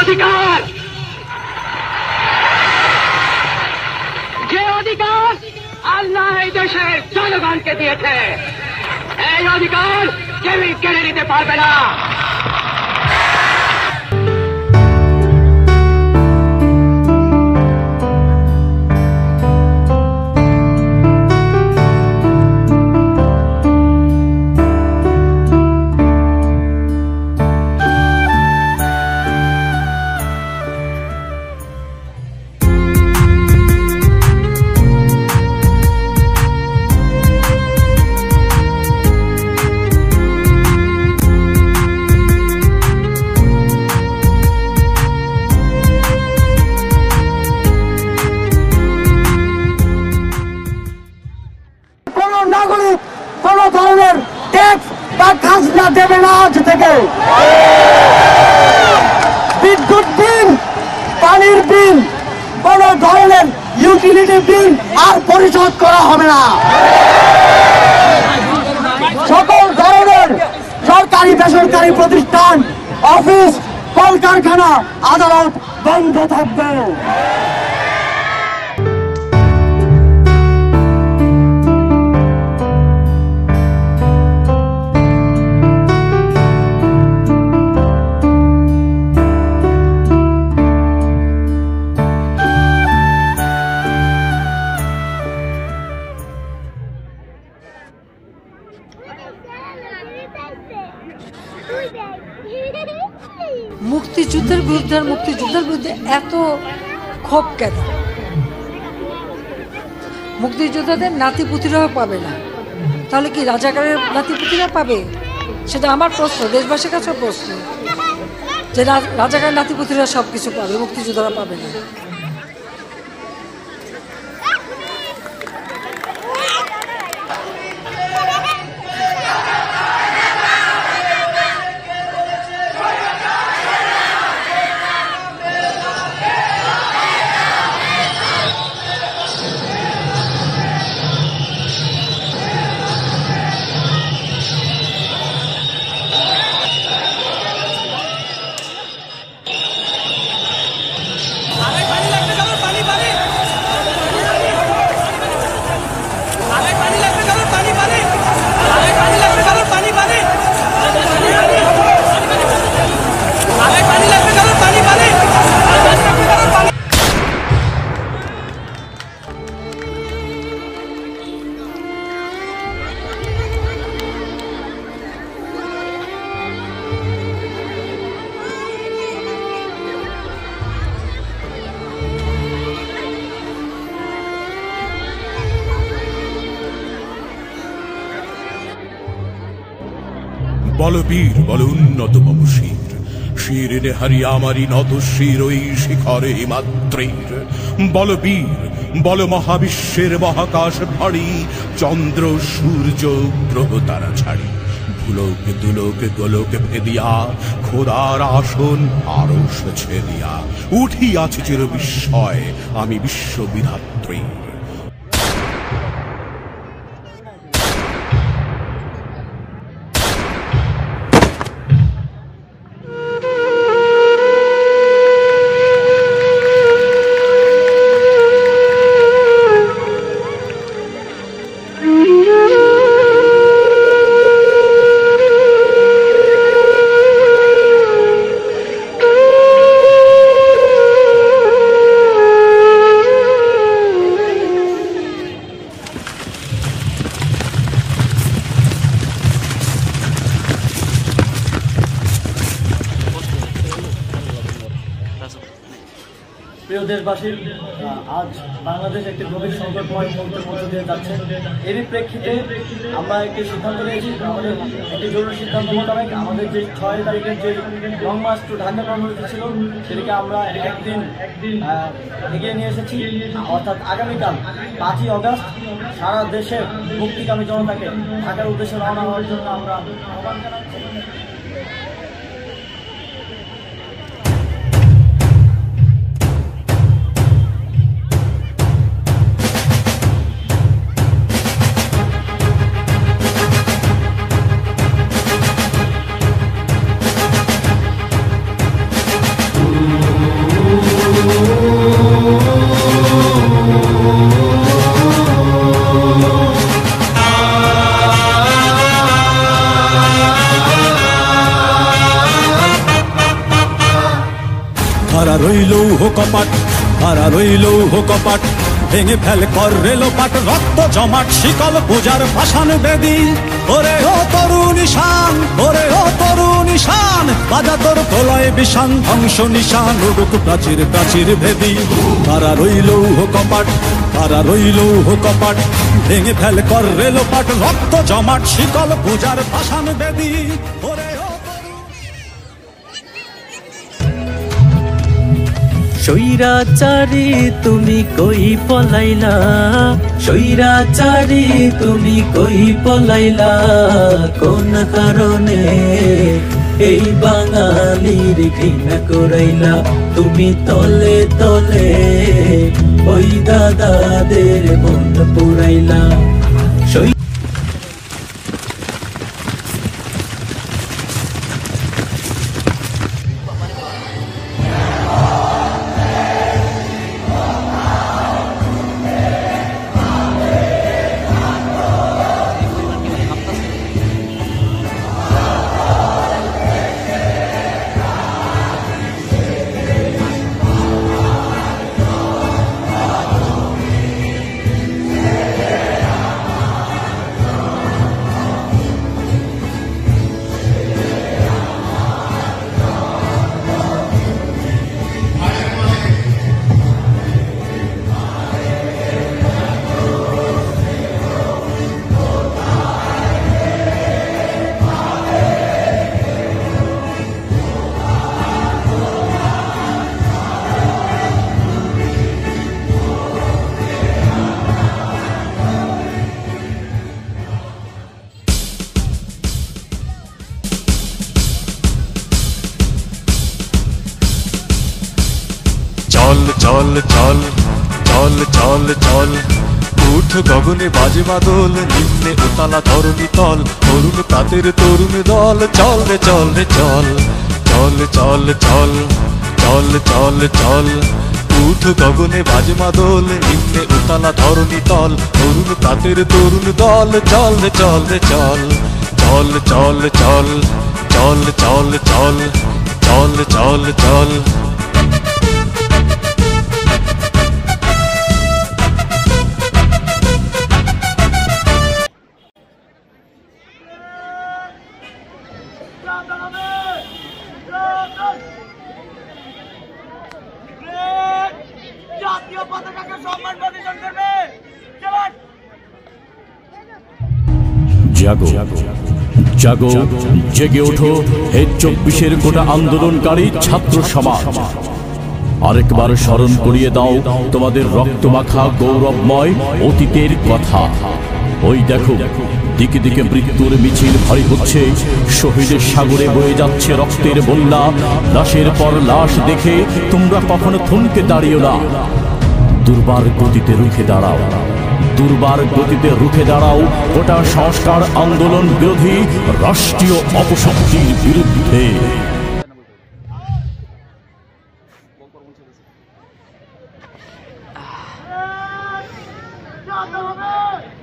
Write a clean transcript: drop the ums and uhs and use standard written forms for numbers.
অধিকার আল্লাহ এই দেশের জনগণকে দিয়েছে, এই অধিকার কেউই কেড়ে নিতে পারবে না। কোন ধরনের ট্যাক্স বা খাজনা দেবে না আজ থেকে। বিদ্যুৎ বিল, পানির বিল, কোন ধরনের ইউটিলিটি বিল আর পরিশোধ করা হবে না। সকল ধরনের সরকারি বেসরকারি প্রতিষ্ঠান, অফিস, কলকারখানা, আদালত বন্ধ থাকবে। মুক্তিযুদ্ধের বিরুদ্ধে আর মুক্তিযুদ্ধের বিরুদ্ধে এত ক্ষোভ কেন? মুক্তিযোদ্ধাদের নাতিপুতিরাও পাবে না, তাহলে কি রাজাকারের নাতিপুতিরা পাবে? সেটা আমার প্রশ্ন, দেশবাসীর কাছে প্রশ্ন, যে রাজাকারের নাতিপুতিরা সব কিছু পাবে, মুক্তিযোদ্ধারা পাবে না। বল বীর, বল উন্নত মম শির, শির নেহারি আমারি নত শির ওই শিখরে হিমাদ্রির। বল বীর, বল মহাবিশ্বের মহাকাশ ভারী, চন্দ্র সূর্য গ্রহ তারা ছাড়ি, ভুলোক দুলোক গোলোক ভেদিয়া, খোদার আসন আরশ ছেদিয়া, উঠিয়াছে চির বিস্ময় আমি বিশ্ববিধাত্রী। প্রিয় দেশবাসী, আজ বাংলাদেশ একটি গভীর সংকটময় মুহূর্তের মধ্য দিয়ে যাচ্ছে। এরই প্রেক্ষিতে আমরা একটি সিদ্ধান্ত নিয়েছি, আমাদের একটি জরুরি সিদ্ধান্ত মোতাবেক আমাদের যে 6 তারিখের যে লং মার্চ টু ঢাকা কর্মসূচি ছিল সেটিকে আমরা একদিন এগিয়ে নিয়ে এসেছি। অর্থাৎ আগামীকাল 5ই অগস্ট সারা দেশের মুক্তিকামী জনতাকে ঢাকার উদ্দেশ্যে রওনা হওয়ার জন্য আমরা আহ্বান জানাচ্ছি। হারা রইল কপাট, হারা রইল কপাট, ভেঙে ফেল কর রেলোপাট, রক্ত জমাট শিকল পূজার পাষাণ বেদী। ওরে ও তরুণ ঈশান, ওরে ও তরুণ ঈশান, বাজা তোর প্রলয় বিষান, ধ্বংস নিশান উড়ুক প্রাচীর প্রাচীর ভেদী। হারা রইল কপাট, হারা রইল কপাট, ভেঙে ফেল কর রেলোপাট, রক্ত জমাট শিকল পূজার পাষাণ বেদী। ওরে ও সৈরাচারী তুমি কই পলাইলা, সৈরাচারী তুমি কই পলাইলা, কোন কারণে এই বাঙালির ঘৃণা করাইলা। তুমি তলে তলে ওই দাদাদের মন পুরাইলা। চল চল চল চল চল চল, উঠ গগনে বাজে বাদল, নিম্নে উতালা ধরণী তল, তরুণ তাদের তরুণ দল। চল রে চল রে চল, চল চল চল চল চল চল, উঠ গগনে বাজে বাদল, নিম্নে উতালা ধরণী তল, তরুণ তাদের তরুণ দল। চল রে চল রে চল, চল চল চল চল চল চল চল চল চল। জাতীয় পতাকাকে সম্মান প্রদর্শন করবে। জাগো জাগো, জেগে ওঠো হে 24-এর গোটা আন্দোলনকারী ছাত্র সমাজ। আরেকবার স্মরণ করিয়ে দাও তোমাদের রক্তমাখা গৌরবময় অতীতের কথা। ওই দেখো দিকে দিকে মৃত্যুর মিছিল ভারী হচ্ছে, শহীদের সাগরে বয়ে যাচ্ছে রক্তের বন্যা। লাশের পর লাশ দেখে তোমরা কখনো থমকে দাঁড়িও না, দুর্বার গতিতে রুখে দাঁড়াও, দুর্বার গতিতে রুখে দাঁড়াও গোটা সংস্কার আন্দোলন বিরোধী রাষ্ট্রীয় অপশক্তির বিরুদ্ধে। জাতীয়